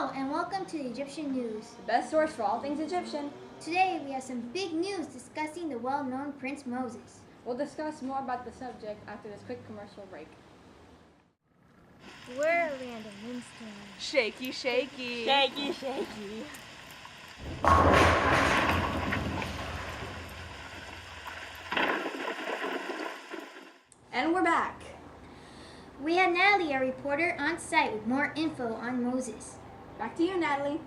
Hello and welcome to the Egyptian News, the best source for all things Egyptian. Today we have some big news discussing the well-known Prince Moses. We'll discuss more about the subject after this quick commercial break. We're a land of Winston. Shaky, shaky. Shaky, shaky. And we're back. We have Natalie, our reporter, on site with more info on Moses. Back to you, Natalie.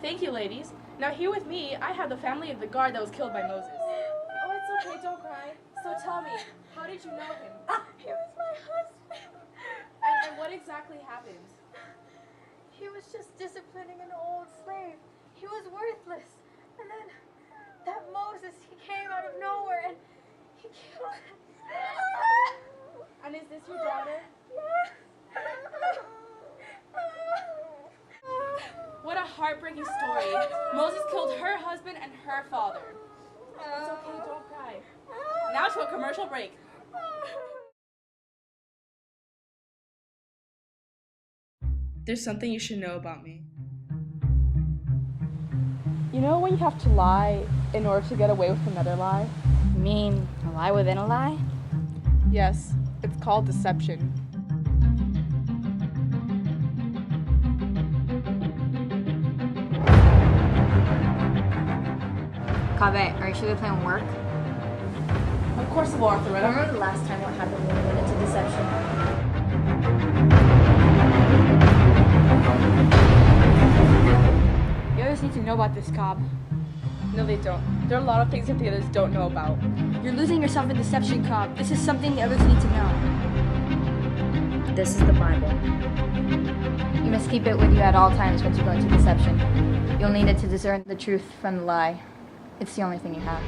Thank you, ladies. Now here with me, I have the family of the guard that was killed by Moses. Oh, it's okay, don't cry. So tell me, how did you know him? He was my husband. And what exactly happened? He was just disciplining an old slave. He was worthless. And then that Moses, he came out of nowhere and he killed him. And is this your daughter? What a heartbreaking story. Moses killed her husband and her father. It's okay, don't cry. Now to a commercial break. There's something you should know about me. You know when you have to lie in order to get away with another lie? You mean a lie within a lie? Yes, it's called deception. Kaveh, are you sure the plan will work? Of course it will, Arthur. I remember the last time what happened when we went into deception. The others need to know about this, Cobb. No, they don't. There are a lot of things that the others don't know about. You're losing yourself in deception, Cobb. This is something the others need to know. This is the Bible. You must keep it with you at all times once you go into deception. You'll need it to discern the truth from the lie. It's the only thing you have.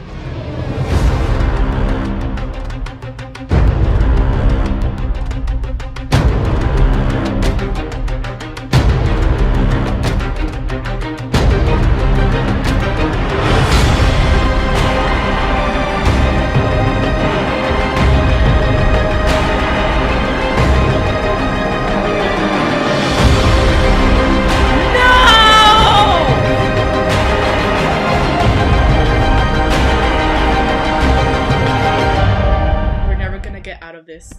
Out of this.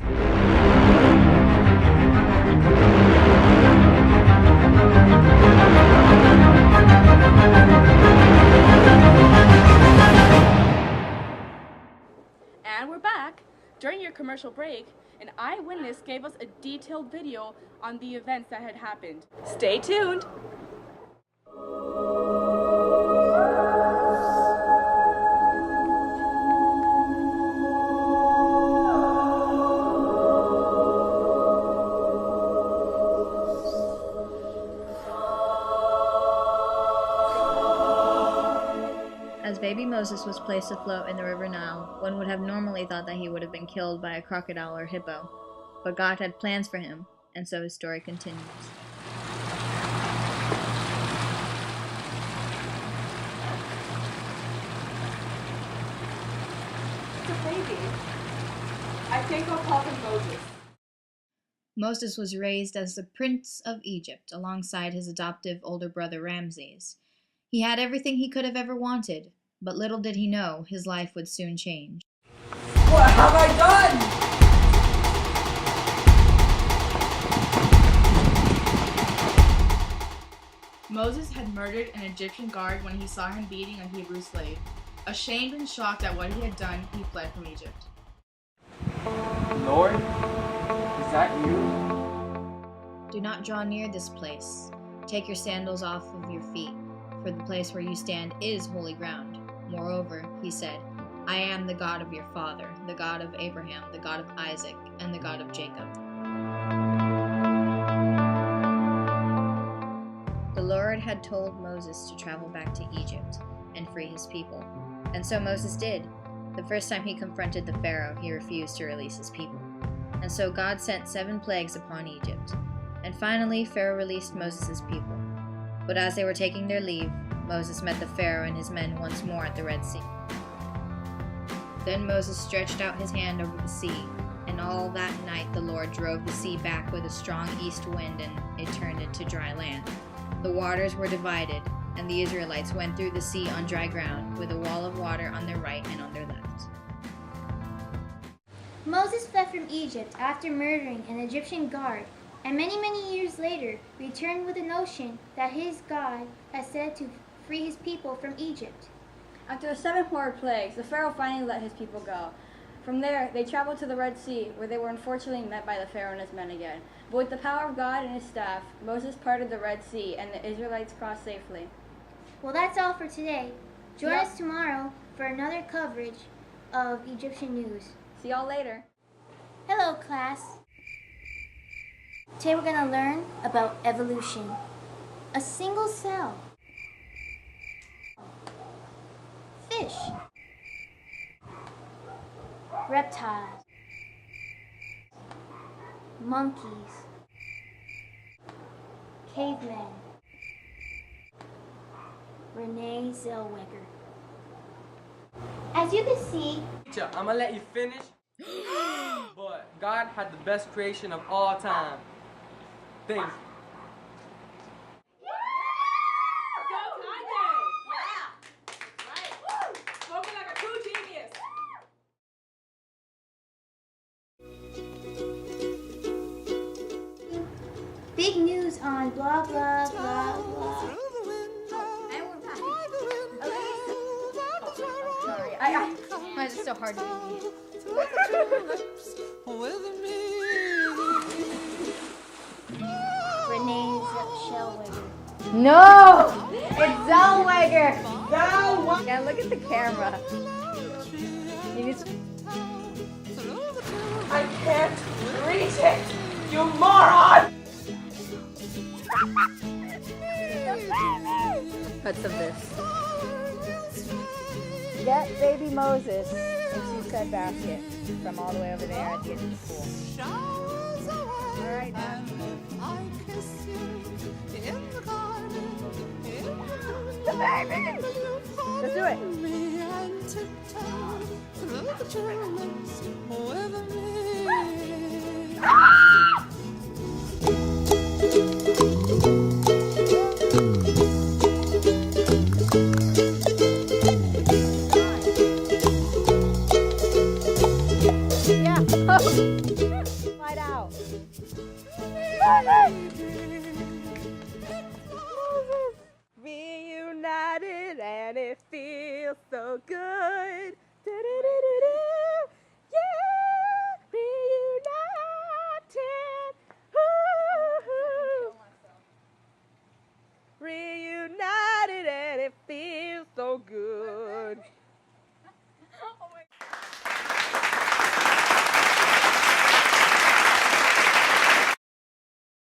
And we're back. During your commercial break, an eyewitness gave us a detailed video on the events that had happened. Stay tuned. As baby Moses was placed afloat in the river Nile, one would have normally thought that he would have been killed by a crocodile or hippo. But God had plans for him, and so his story continues. It's a baby. I think I'll call him Moses. Moses was raised as the Prince of Egypt alongside his adoptive older brother Ramses. He had everything he could have ever wanted, but little did he know his life would soon change. What have I done? Moses had murdered an Egyptian guard when he saw him beating a Hebrew slave. Ashamed and shocked at what he had done, he fled from Egypt. Lord, is that you? Do not draw near this place. Take your sandals off of your feet, for the place where you stand is holy ground. Moreover, he said, I am the God of your father, the God of Abraham, the God of Isaac, and the God of Jacob. The Lord had told Moses to travel back to Egypt and free his people. And so Moses did. The first time he confronted the Pharaoh, he refused to release his people. And so God sent 7 plagues upon Egypt. And finally, Pharaoh released Moses' people. But as they were taking their leave, Moses met the Pharaoh and his men once more at the Red Sea. Then Moses stretched out his hand over the sea, And all that night the Lord drove the sea back with a strong east wind, and it turned into dry land. The waters were divided, and the Israelites went through the sea on dry ground, with a wall of water on their right and on their left. Moses fled from Egypt after murdering an Egyptian guard, and many years later returned with the notion that his God had said to free his people from Egypt. After the 7 horrid plagues, the Pharaoh finally let his people go. From there, they traveled to the Red Sea, where they were unfortunately met by the Pharaoh and his men again. But with the power of God and his staff, Moses parted the Red Sea, and the Israelites crossed safely. Well, that's all for today. Join us tomorrow for another coverage of Egyptian news. See y'all later. Hello, class. Today we're going to learn about evolution. A single cell. Fish. Reptiles. Monkeys. Cavemen. Renee Zellweger. As you can see, Teacher, I'm gonna let you finish. But God had the best creation of all time. Things. Go Kanye! Yeah! Right. Spoken like a true genius. big news on blah blah blah blah. And we're back. Sorry, mine is so hard to read. Renee Zellweger. No! It's Zellweger! Yeah, look at the camera. You need to... I can't reach it, you moron! Cuts of this. Get baby Moses into said basket from all the way over there at the end of the pool. Alright now. The baby! Let's do it. Yeah. Slide out. Reunited and it feels so good. Do-do-do-do-do. Yeah, reunited. Woo-hoo. Reunited and it feels so good.